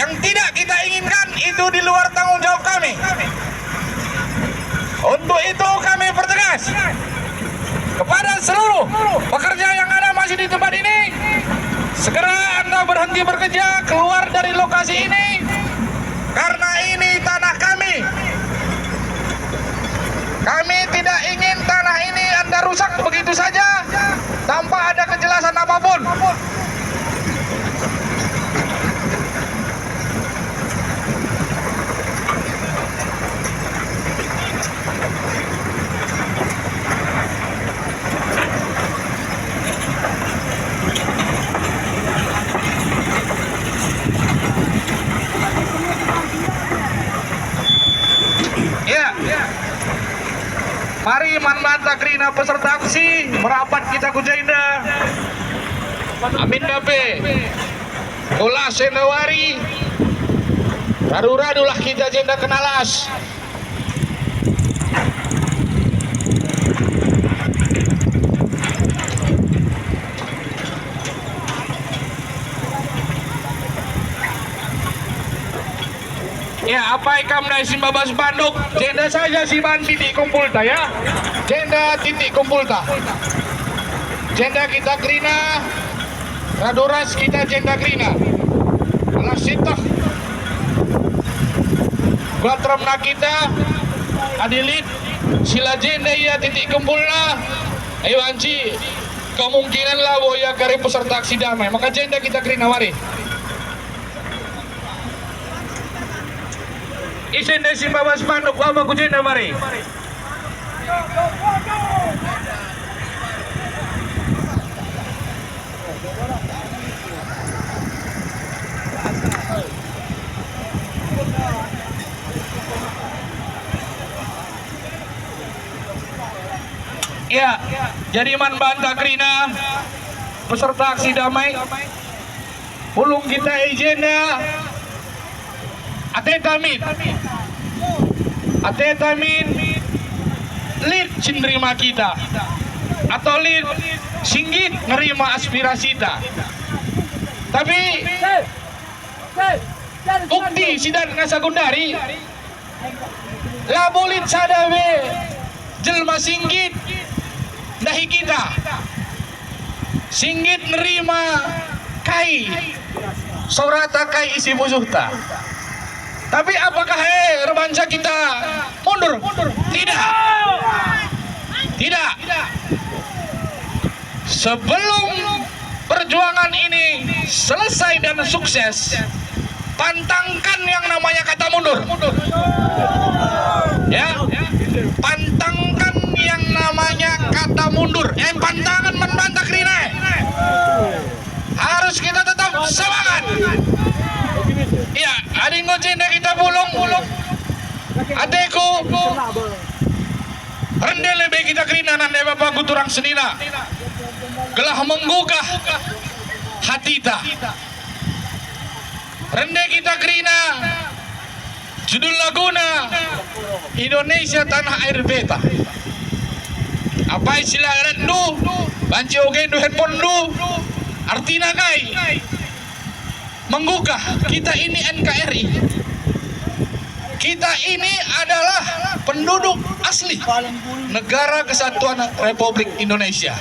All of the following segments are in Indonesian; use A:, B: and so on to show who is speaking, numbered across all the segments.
A: yang tidak kita inginkan itu di luar tanggung jawab kami. Untuk itu kami pertegas kepada seluruh pekerja yang ada masih di tempat ini, segera Anda berhenti bekerja, keluar dari lokasi ini, karena ini tanah kami. Kami tidak ingin tanah ini Anda rusak begitu saja tanpa ada kejelasan apapun. Mari Manbanta Krina peserta aksi merapat kita ku Jenda Amin Dape Olah Sendawari Radu-radulah kita Jenda Kenalas. Ya, apa ikam dari Simbabas Bandung? Jenda saja si ban titik kumpul ta ya. Jenda titik kumpul ta. Jenda kita Krina. Radoras kita Jenda Krina. Alasitah. Batramna kita. Adilit. Sila Jenda ya titik kumpulna. Ayo Anci. Kemungkinan lah boya kari peserta aksi damai. Maka Jenda kita Krina mari. Isen dari Simbabas Bandung, apa ku Jenda mari. Ya, jadi Manbanta Krina peserta aksi damai. Pulung kita Jenda. Atetamin lead nerima kita atau lead singgit nerima aspirasi kita. Tapi bukti sidan ngasagundari labulit sadawe jelma singgit dahi kita singgit nerima kai sorata kai isi musuhta. Tapi apakah rebanca kita mundur? Tidak. Tidak. Sebelum perjuangan ini selesai dan sukses, pantangkan yang namanya kata mundur. Ya. Pantangkan yang namanya kata mundur. Pantangan Manbanta Krina. Harus kita tetap semangat. Ya, adingo Jenda kita bulung. Adeku rendel lebih kita Krina nande bapak kuturang senina. Gelah menggugah hatita. Rende kita Krina. Judul laguna Indonesia Tanah Air Beta. Apa istilah rendu? Banci oge du handphone du. Artinya kai menggugah kita ini NKRI. Kita ini adalah penduduk asli Negara Kesatuan Republik Indonesia.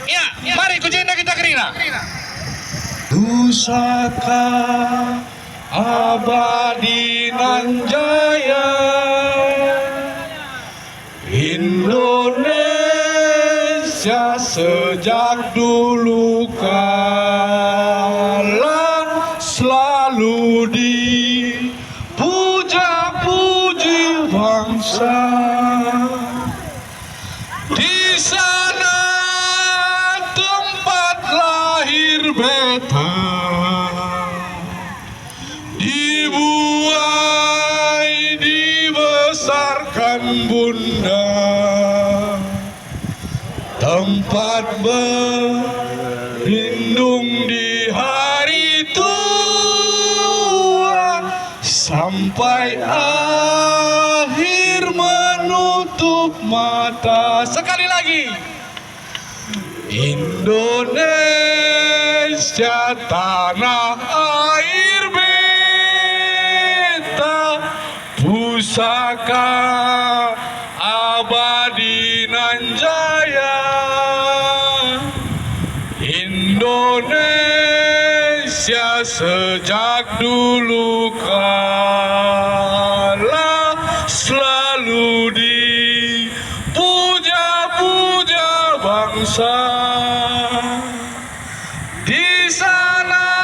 A: Ya, mari ku Jenda kita Krina. Pusaka abadi nan jaya Indonesia sejak dulu kala selalu dipuja-puji bangsa. Di sana tempat lahir beta, dibuai dibesarkan bunda, tempat berlindung di hari tua sampai akhir menutup mata. Sekali lagi, Indonesia tanah air pusaka abadi nan jaya, Indonesia sejak dulu kala selalu dipuja-puja bangsa. Di sana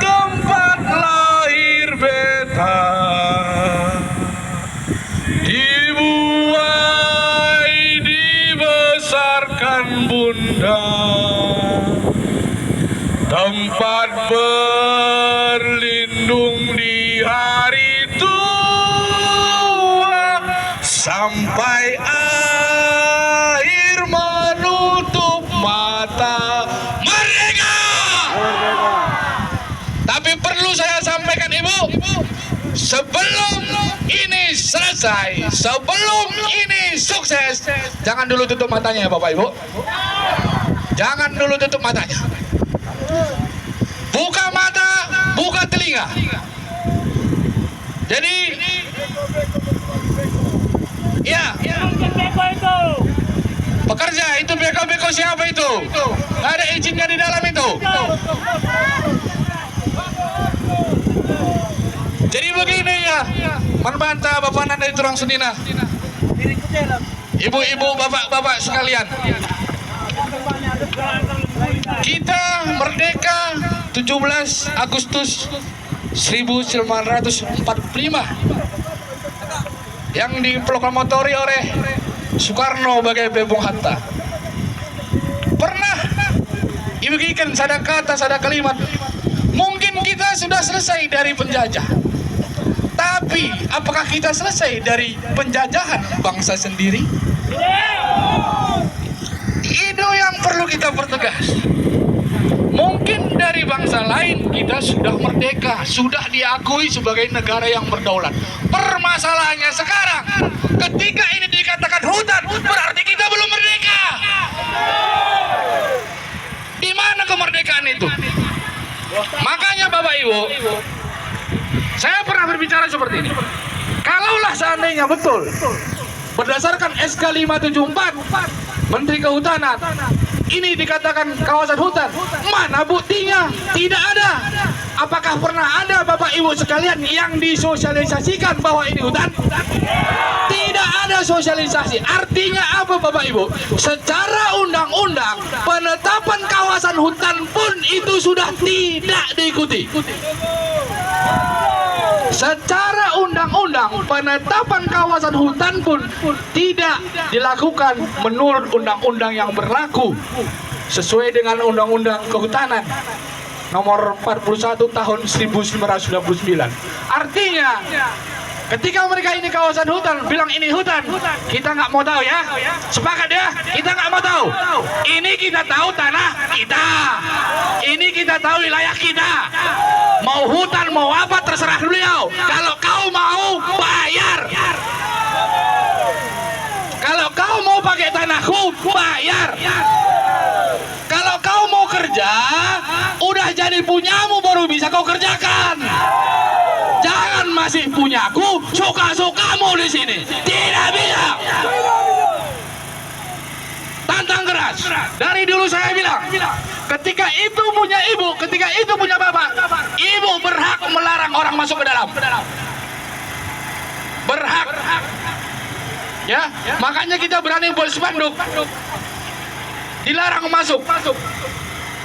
A: tempat lahir beta, dibuai dibesarkan bunda, tempat berlindung di hari tua, sampai akhir menutup mata. Merdeka! Tapi perlu saya sampaikan Ibu, sebelum ini selesai, sebelum ini sukses, jangan dulu tutup matanya ya Bapak Ibu. Jangan dulu tutup matanya. Buka mata, buka telinga. Jadi, ya, pekerja itu beko-beko siapa itu? Nggak ada izinnya di dalam itu. Jadi begini ya, membantah Bapak Nanda itu orang Senina. Ibu-ibu, bapak-bapak sekalian. Kita merdeka 17 Agustus 1945 yang diproklamatori oleh Soekarno sebagai Bung Hatta. Pernah Ibu ikan sada kata, sada kalimat, mungkin kita sudah selesai dari penjajah, tapi apakah kita selesai dari penjajahan bangsa sendiri? Itu yang perlu kita pertegas. Mungkin dari bangsa lain kita sudah merdeka, sudah diakui sebagai negara yang berdaulat. Permasalahannya sekarang, ketika ini dikatakan hutan, berarti kita belum merdeka. Di mana kemerdekaan itu? Makanya Bapak Ibu, saya pernah berbicara seperti ini. Kalaulah seandainya betul, berdasarkan SK 574 Menteri Kehutanan, ini dikatakan kawasan hutan, mana buktinya? Tidak ada. Apakah pernah ada Bapak Ibu sekalian yang disosialisasikan bahwa ini hutan? Tidak ada sosialisasi. Artinya apa Bapak Ibu? Secara undang-undang, penetapan kawasan hutan pun itu sudah tidak diikuti. Secara undang-undang, penetapan kawasan hutan pun tidak dilakukan menurut undang-undang yang berlaku sesuai dengan Undang-Undang Kehutanan nomor 41 tahun 1999. Artinya, ketika mereka ini kawasan hutan, bilang ini hutan, kita nggak mau tahu ya. Sepakat ya? Kita nggak mau tahu. Ini kita tahu tanah kita. Ini kita tahu wilayah kita. Mau hutan, mau apa, terserah beliau. Kalau kau mau, bayar. Kalau kau mau pakai tanahku, bayar. Kalau kau mau kerja, udah jadi punyamu baru bisa kau kerjakan. Jangan masih punyaku, suka-sukamu di sini. Tidak bisa. Tantang keras. Dari dulu saya bilang, ketika itu punya ibu, ketika itu punya bapak, ibu berhak melarang orang masuk ke dalam. Berhak. Ya, makanya kita berani buat spanduk. Dilarang masuk.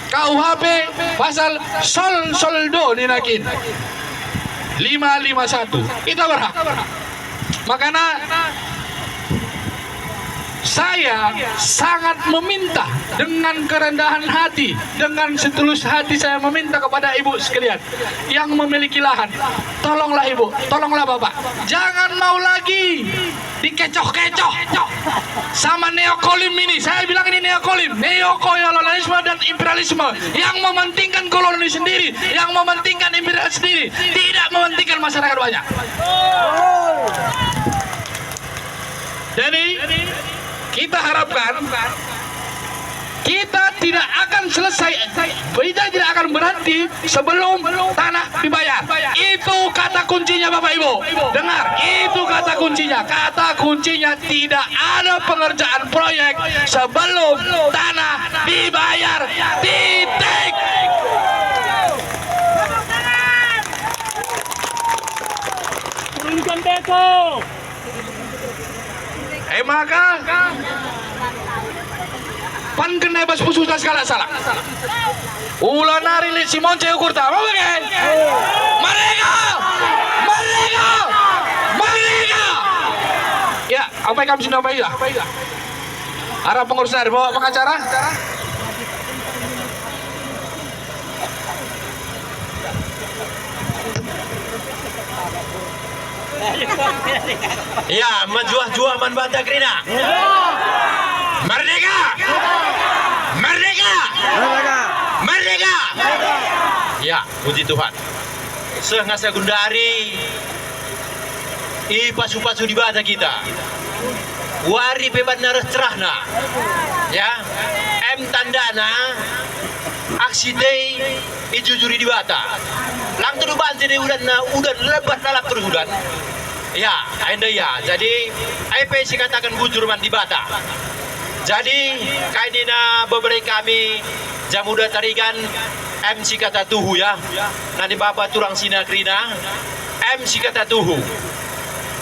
A: KUHP pasal soldo ninakin 551. Kita berhak. Makanya saya sangat meminta dengan kerendahan hati, dengan setulus hati saya meminta kepada ibu sekalian yang memiliki lahan, tolonglah ibu, tolonglah bapak, jangan mau lagi dikecoh-kecoh sama neokolim ini. Saya bilang ini neokolim, neokolonialisme dan imperialisme yang mementingkan koloni sendiri, yang mementingkan imperial sendiri, tidak mementingkan masyarakat banyak. Jadi kita harapkan kita tidak akan selesai, kita tidak akan berhenti sebelum tanah dibayar. Itu kata kuncinya Bapak Ibu. Dengar, itu kata kuncinya. Kata kuncinya tidak ada pengerjaan proyek sebelum tanah dibayar. Titik.
B: Turunkan beko.
A: Maka pan kena bas pusuta skala salah. Ulah nari li Simon Ceu Kurta. Apa kan? Mereka. Ya, apa yang kamu sudah bayar? Arah pengurus dari bawa pengacara.
C: Ya, menjuah-juah manbanta Krina. Merdeka! Merdeka! Merdeka! Ya, puji Tuhan. Sengasa gundari pasu-pasu di bata kita. Wari pebat naras cerahna. Ya, tandana aksi day ijujuri di bata. Lang tu banci di udan lebat lalap terus udan. Ya, anda ya. Jadi, IP si katakan bujur man di bata. Jadi, kainina beberapa kami jamuda tarigan MC kata tuhu ya. Nanti bapak turang sina krina MC kata tuhu.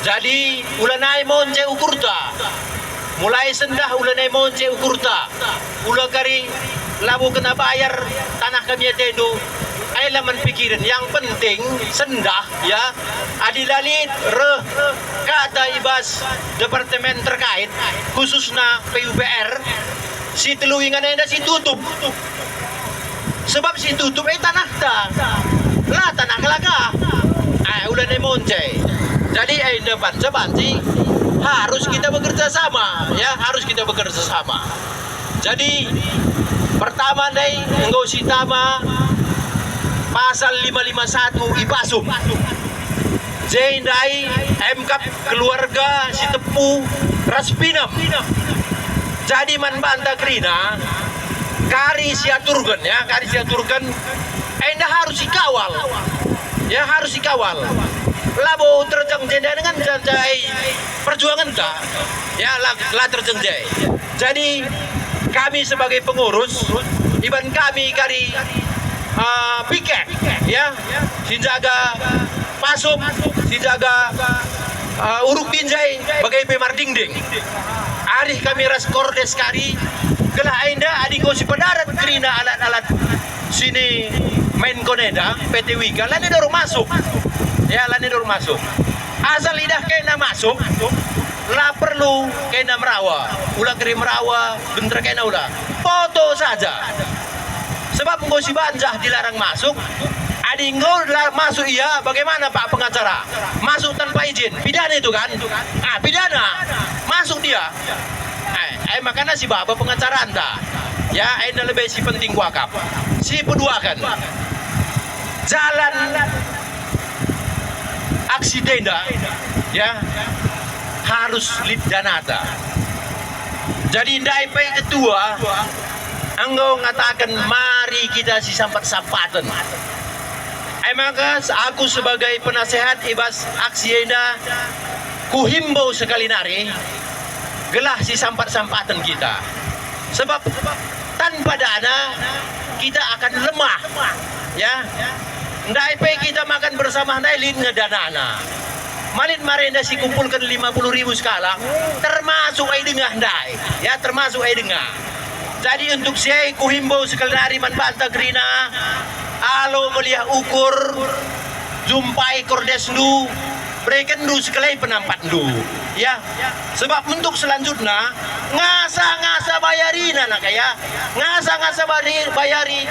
C: Jadi, ulanai monce ukurta. Mulai sendah ulanai monce ukurta. Ula kari labu kena bayar tanah kami tendo. Ay laman pikiran yang penting sendah ya adilalit kata ibas departemen terkait khususnya PUPR si teluingan enda si tutup sebab si tutup tanah lah tanah kelaga udah nemonce jadi depan sebanci harus kita bekerja sama ya harus kita bekerja sama jadi pertama nih enggak si tama Pasal 551 Ipasum Jendai MKap keluarga si Tepu Raspinam. Jadi man banta krina kari siaturkan ya kari siaturkan enda harus dikawal ya harus dikawal labo terjang jenda dengan janjai perjuangan tak ya lah terjang jai. Jadi kami sebagai pengurus iban kami kari piket ya sinjaga masuk sinjaga uruk binjai bagai pemardingding arih kami ras kordes kari gelah enda adiko si pendarat kerina alat-alat sini main koneda PT Wika lani dorong masuk ya lani dorong masuk asal lidah kena masuk lah perlu kena merawa ulah keri merawa bentar kena ulah foto saja sebab engkau si banjah dilarang masuk adi engkau masuk iya bagaimana Pak pengacara masuk tanpa izin pidana itu kan pidana masuk dia makanya si bapak pengacara anda ya anda lebih si penting wakaf si peduakan jalan aksi tenda ya harus lid danata jadi ndai ketua Anggo ngatakan mari kita si sampat-sampatan. Maka aku sebagai penasehat ibas aksi enda kuhimbau sekali nari gelah si sampat-sampatan kita. Sebab tanpa dana kita akan lemah. Ya. Ndai kita makan bersama ndai lin ngedanana. Malin marenda si kumpulkan 50.000 skala termasuk ai dengah ndai. Ya termasuk ai dengah. Jadi untuk saya kuhimbau sekali dari manbanta krina alo melihat ukur jumpai kordes du berikan du sekali penampat du ya sebab untuk selanjutnya ngasa bayarina nak ya ngasa bayari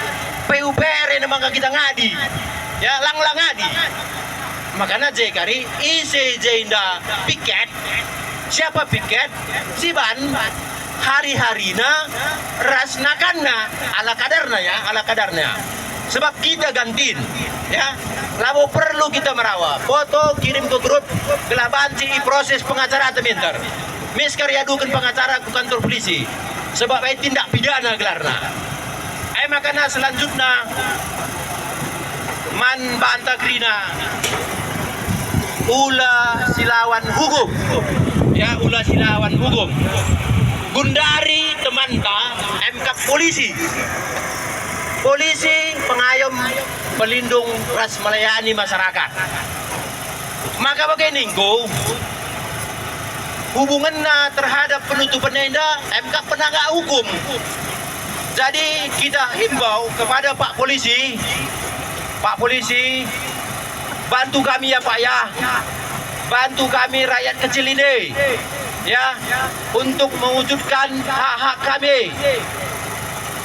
C: PUPR yang maka kita ngadi ya lang ngadi makanya jekari isi jenda piket siapa piket si ban hari-harina rasnakanna ala kadarnya sebab kita gantiin ya labo perlu kita merawa foto kirim ke grup gelah banci proses pengacara teminter miskar yadukan pengacara ke kantor polisi sebab ay tindak pidana gelarna makanya selanjutnya man banta krina ula silawan hukum, ya ula silawan hukum. Gundari temanta MK polisi pengayom pelindung ras melayani masyarakat. Maka bagaimaningko hubungan terhadap penutupan tenda MK penegak hukum. Jadi kita himbau kepada Pak Polisi, bantu kami ya Pak ya, bantu kami rakyat kecil ini ya, untuk mewujudkan hak-hak kami.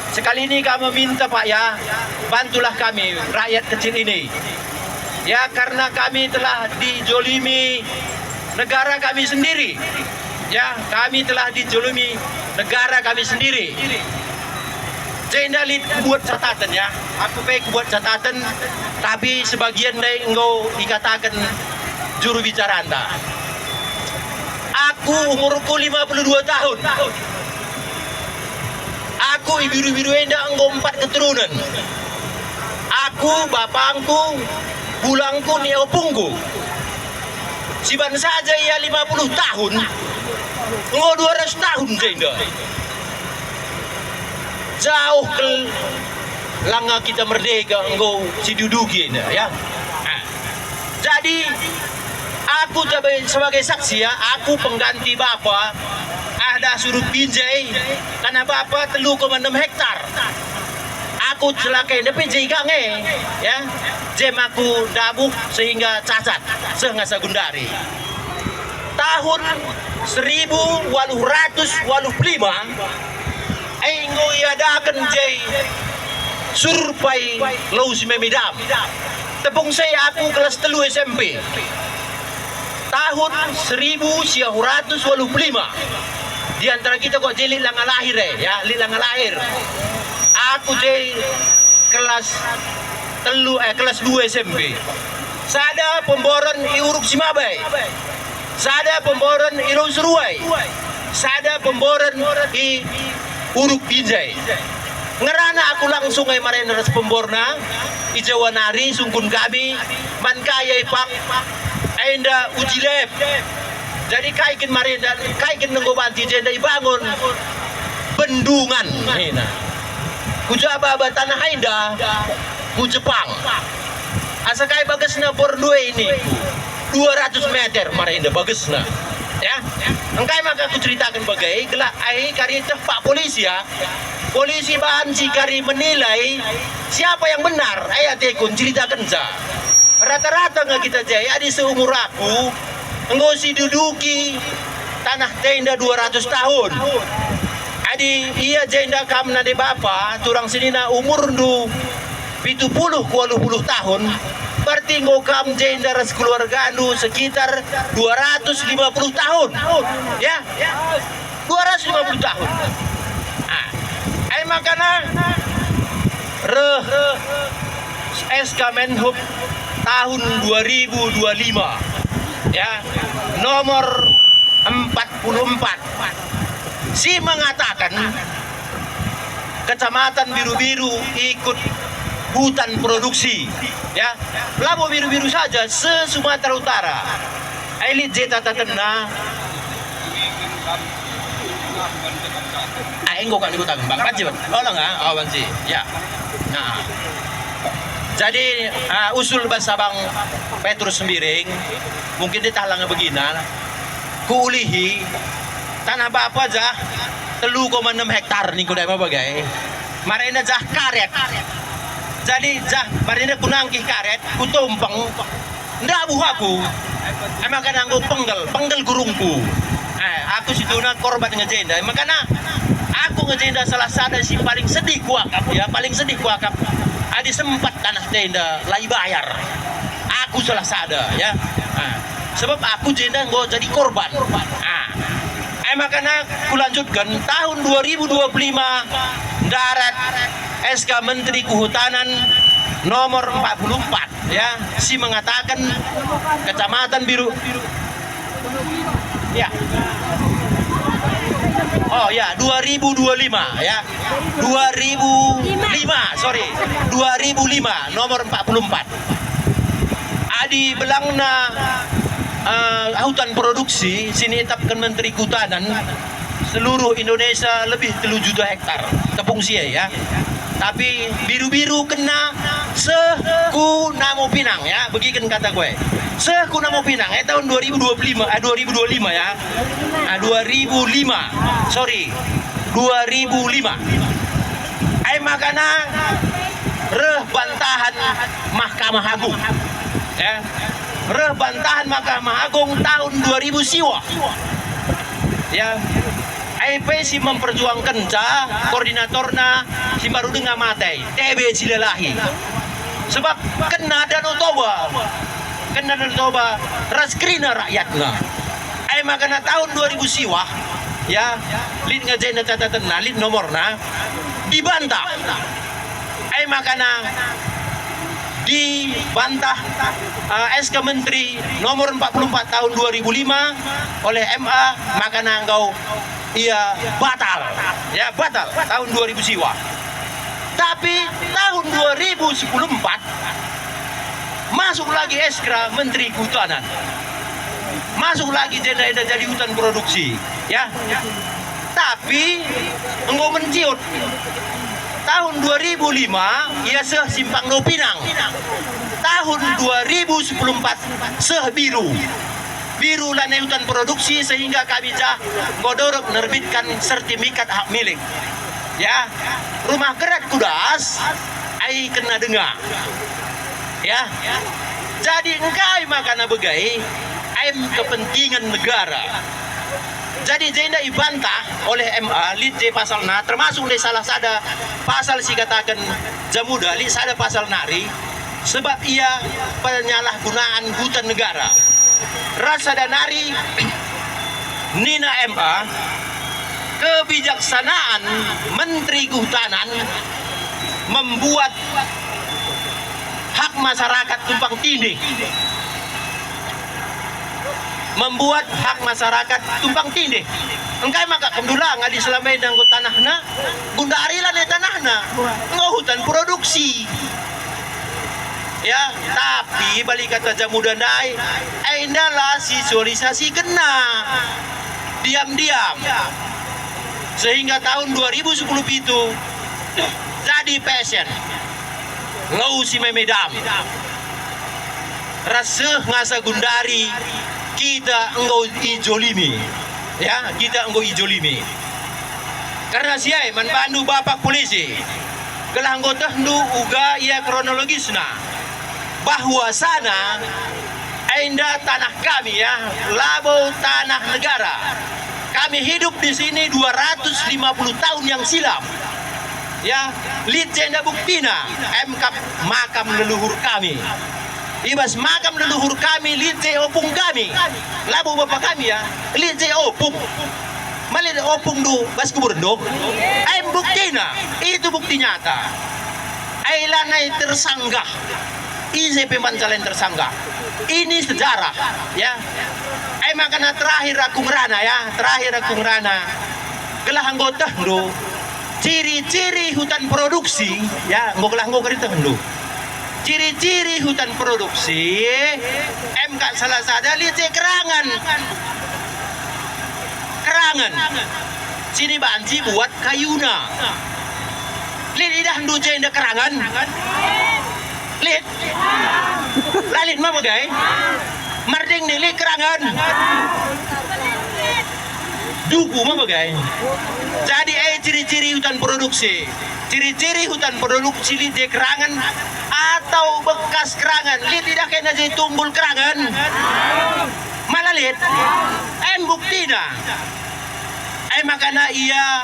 C: Sekali ini kami minta Pak ya, bantulah kami rakyat kecil ini ya, karena kami telah dijolimi negara kami sendiri ya, kami telah dijolimi negara kami sendiri. Jenda lit buat catatan ya, aku baik buat catatan, tapi sebagian dari engkau dikatakan juru bicara Anda. Aku umurku 52 tahun. Aku ibiru-biru enda engkau 4 keturunan. Aku, bapangku, bulangku, ni opungku. Siban saja ia 50 tahun, engkau 200 tahun jenda. Jauh ke langa kita merdeka engkau si duduki ya. Jadi aku sebagai saksi ya, aku pengganti Bapak ada suruh pinjai karena Bapak 3,6 hektar. Aku celakai de pinjai gange ya. Jem aku dabuk sehingga cacat sehingga Gundari. Tahun 1885 engko iadakan jay survei Laus Memidam. Tepung saya aku kelas 3 SMP. Tahun 1985. Di antara kita kok jadi langa lahir ya, langa lahir. Aku jay kelas 2 SMP. Sada pemboran iuruk Simabai. Sada pemboran irung Seruai. Sada pemboran i Uruk Pinjai. Ngerana aku langsung ay mareneras pemborna ijawanari sungkun kami man kaya ipak ainda ujilep. Jadi kaikin marenda kaikin nenggobanti jenda ibangun bendungan hina. Kujaba tanah ainda ku Jepang. Asa kai bagesna bordue ini 200 meter marenda bagesna. Ya, engkai maka aku ceritakan bagai gelak ai kari Pak Polisi ya. Polisi bahan si kari menilai siapa yang benar. Ayat tekun ceritakan sa. Rata-rata nggak kita jaya di seumur aku engkau si duduki tanah tenda 200 tahun. Adi iya jenda kamna de Bapak turang sinina umur du 70 tahun. Berarti engkau kam jenda ras keluarga lu sekitar 250 tahun. Ya. 250 tahun. Ai makana SK Menhub tahun 2025 ya nomor 44 si mengatakan Kecamatan Biru-Biru ikut hutan produksi ya, Labu Biru-Biru saja se-Sumatera Utara. Elit Zeta Tatena enggak kan ikutan Bang Panji Bang. Oh enggak, awan sih. Ya. Nah. Jadi usul bahasa Bang Petrus Sembiring mungkin ditalang begina. Kuulihi tanah Bapak jah 3,6 hektar nih kuda apa bagai. Marina jah karet. Jadi jah marina kunangkih karet kutumpeng ndak buhaku. Emang kan anggo penggel gurungku. Aku situ korban ngejenda. Makanya aku ngejenda salah satu si paling sedih kuakap ya, paling sedih kuakap. Adi sempat tanah tenda lai bayar. Aku salah sada ya. Sebab aku jenda nggak jadi korban. Makanya kulanjutkan tahun 2025 darat SK Menteri Kehutanan nomor 44 ya, si mengatakan Kecamatan Biru ya. Oh ya 2025 ya 2005 sorry 2005 nomor 44 adi belangna hutan produksi sini etapkan Menteri Kehutanan seluruh Indonesia lebih 3 juta hektar tepung sia ya. Tapi biru-biru kena seku Namo Pinang ya, begitu kata gue. Seku Namo Pinang tahun 2025 ya. 2005. Sorry. 2005. Makana reh bantahan Mahkamah Agung. Ya. Reh bantahan Mahkamah Agung tahun 2000 siwa. Ya. Si memperjuangkan koordinatorna si baru dengar matai TB Silalahi sebab kena Danau Toba raskrina rakyatna makana tahun 2000 siwa ya lid ngajaina catatan lid nomorna dibantah makana dibantah SK Menteri nomor 44 tahun 2005 oleh MA makana engkau ia batal tahun 2000 siwa. Tapi tahun 2014 masuk lagi SK Menteri Kehutanan, masuk lagi jadi hutan produksi ya. Tapi engkau menciut tahun 2005 ia simpang Nopinang, tahun 2014 biru lana hutan produksi sehingga kami godorok menerbitkan sertifikat hak milik ya. Rumah gerak kudas ai kena dengar ya. Jadi engkai makana begai aim kepentingan negara. Jadi jenda ibantah oleh MA lid J pasalna termasuk di salah sada pasal si katakan jamuda lid sada pasal nari sebab ia penyalahgunaan hutan negara. Rasa danari Nina MA kebijaksanaan Menteri Kehutanan membuat hak masyarakat tumpang tindih, membuat hak masyarakat tumpang tindih. Engkai maka kemudian ngadi selamai danggo tanahna gundari lah tanahna engkau hutan produksi ya. Tapi balik kata jamuda nai adalah visualisasi kena diam-diam sehingga tahun 2010 itu jadi passion lau si memedam rasa ngasa gundari kita engkau ijolimi ya, kita engkau ijolimi karena siai manbandu bapak polisi kelah anggota hendu uga ia kronologisna bahwa sana enda tanah kami ya, labo tanah negara. Kami hidup di sini 250 tahun yang silam. Ya, lid jenda buktina MK makam leluhur kami. Ibas makam leluhur kami lid opung kami. Labo bapak kami ya, lid opung. Malid opung do bas kuburndo. Ay buktina, itu bukti nyata. Ay lanay tersanggah. Ini pemancalan tersangka. Ini sejarah, ya. Makana terakhir aku ngerana ya, kelah anggota do. Ciri-ciri hutan produksi, ya, kelah kerita do. Ciri-ciri hutan produksi, MK salah sada lihat kerangan. Sini banci buat kayuna. Lihat idah do jenda kerangan. Lihat, lalit mah bagai, marding nilik kerangan, dugu mah bagai. Jadi ciri-ciri hutan produksi, lihat kerangan atau bekas kerangan, lihat tidak kena jadi tumbul kerangan, malah lihat, bukti dah. Makana ia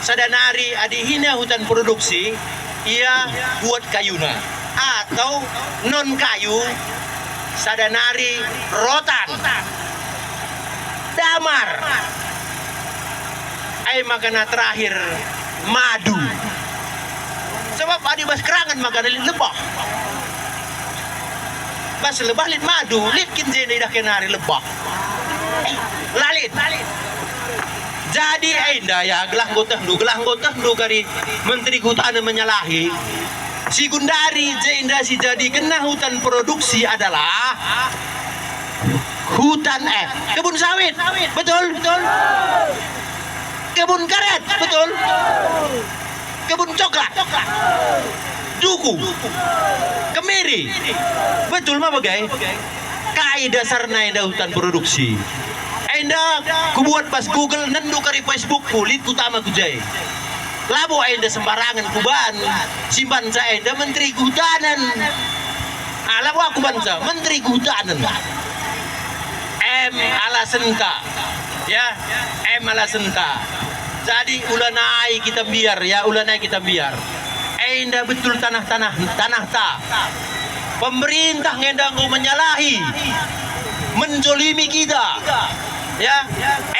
C: sadanari adihina hutan produksi, ia buat kayuna. Atau non kayu sadanari rotan damar makana terakhir madu sebab adi bas kerangan makana lebah bas lebah lit madu lit kinjene dah kenari lebah lalit jadi indah ya gelah gotah du kari Menteri Kehutanan menyalahi Si Gundari Jenda si jadi kena hutan produksi adalah hutan kebun sawit, betul? Kebun karet, betul? Kebun coklat, duku, kemiri, betul mah bagai? Kai dasarnya enda hutan produksi. Enda ku buat pas Google nendu kari Facebook kulit utama kujai. Labo enda sembarangan kuban simpan saya enda menteri kehutanan. Labo aku bansa menteri kehutanan. Alasan ka, ya alasan ka. Jadi ulanai kita biar ya, ulanai kita biar. Enda betul tanah ta. Pemerintah ngenda ngau menyalahi, menjolimi kita. Ya,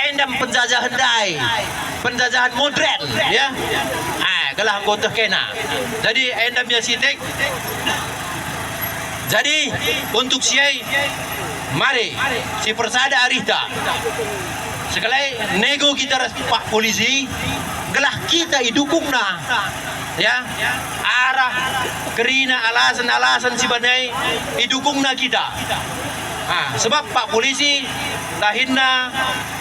C: endam penjajahan dai, penjajahan modern, ya. Kalah anggota kena. Jadi endam ya sitek. Jadi untuk siai, mari si persada arita. Sekali nego kita Pak Polisi, gelah kita idukung na. Ya, arah kerina alasan si banai idukung na kita. Sebab Pak Polisi lahirna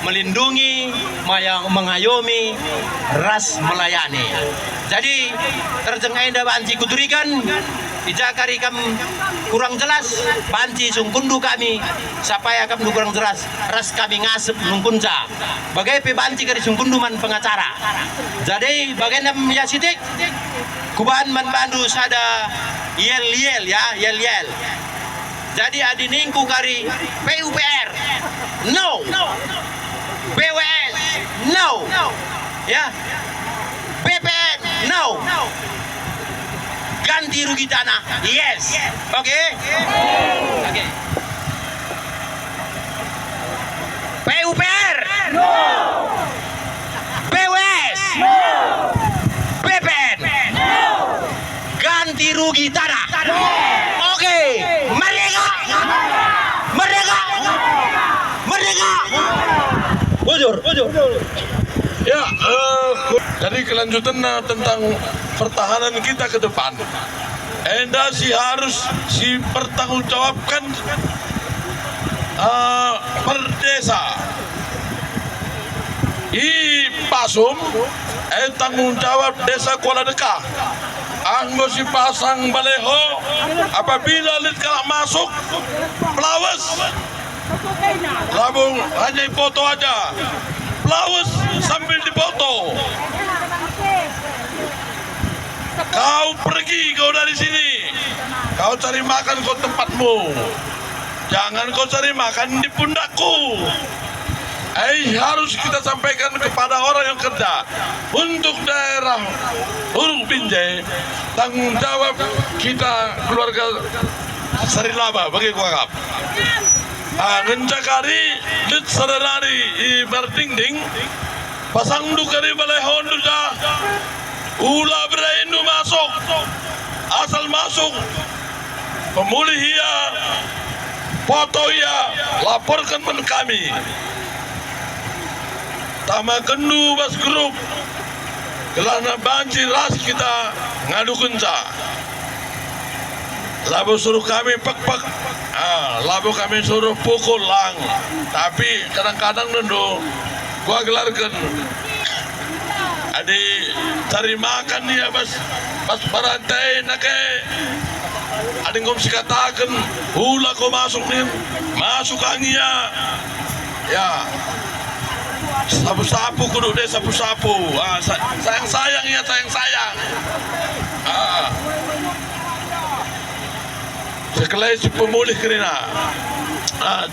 C: melindungi, mengayomi, ras melayani. Jadi terjeng enda banci kuturikan, ijakari kam kurang jelas, banci sungkundu kami, supaya kam kurang jelas, ras kami ngasep nungkunca. Bagai pe banci kari sungkundu man pengacara. Jadi bagai nam ya sitik, kuban man bandu sada yel yel. Jadi adiningku kari PUPR no, BWS no, ya BPN no, ganti rugi tanah yes, oke. PUPR no, BWS no, BPN no, ganti rugi tanah oke. Bujur.
B: Ya, jadi kelanjutan tentang pertahanan kita ke depan. Enda harus pertanggungjawabkan per desa. I Pasum, tanggung jawab desa Kuala Deka. Anggo si pasang baleho, apabila lihat kalau masuk, pelawes. Labung hanya foto aja, pelawes sambil dipoto. Kau pergi kau dari sini, kau cari makan kau tempatmu. Jangan kau cari makan di pundakku. Harus kita sampaikan kepada orang yang kerja untuk daerah Hurung Binjai, tanggung jawab kita keluarga Sarilaba bagi kuangap. Ngencakari lit sadarari I berdingding pasang dukari balai hondu dah ula beraindu masuk asal masuk pemulih ya foto ya laporkan pada kami. Tama kendu bas grup kelana banci ras kita ngadu kenca. Labu suruh kami pak, labu kami suruh pukul lang. Tapi kadang-kadang nendu gua gelarkan. Adi cari makan dia pas barantai nake. Adi ngom sikatakan, hula kau masuk nih, masuk angia. Ya, sapu-sapu kudu deh sapu-sapu. Sayang-sayang ya sayang-sayang. Sekali si pemulih kerina.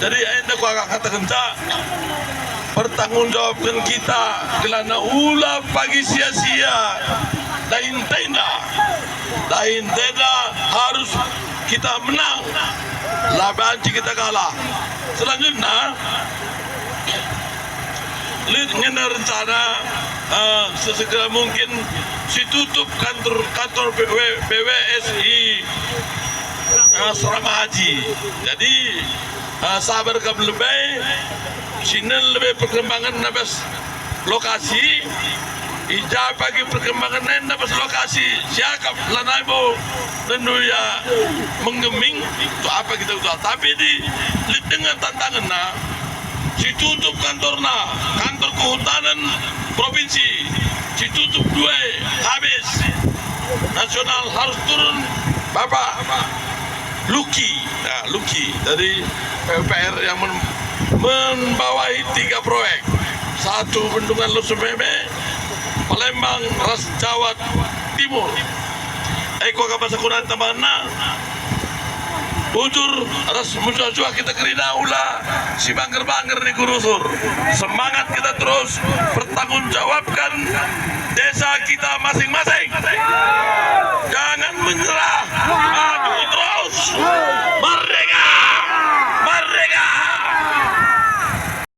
B: Jadi anda ku akan katakan pertanggungjawabkan kita kelana ulah pagi sia-sia dahin tenda harus kita menang labanci kita kalah. Selanjutnya lihat ngena rencana sesegera mungkin si tutup kantor BWSI asrama haji. Jadi sabar kami lebih sini lebih perkembangan nabas lokasi ija bagi perkembangan nenda pas lokasi siakap lanai bo tentu ya menggeming itu apa kita udah tapi di dengan tantangan na ditutup kantor kehutanan provinsi ditutup dua habis nasional harus turun Bapak Luki dari PUPR yang membawahi 3 proyek, 1 bendungan Lusumeme, Palembang, Ras Jawa Timur. Eko kabasa kunanta mana? Ujur ras musajua kita kerina ula si bangger di Gurusur. Semangat kita terus bertanggung jawabkan desa kita masing-masing.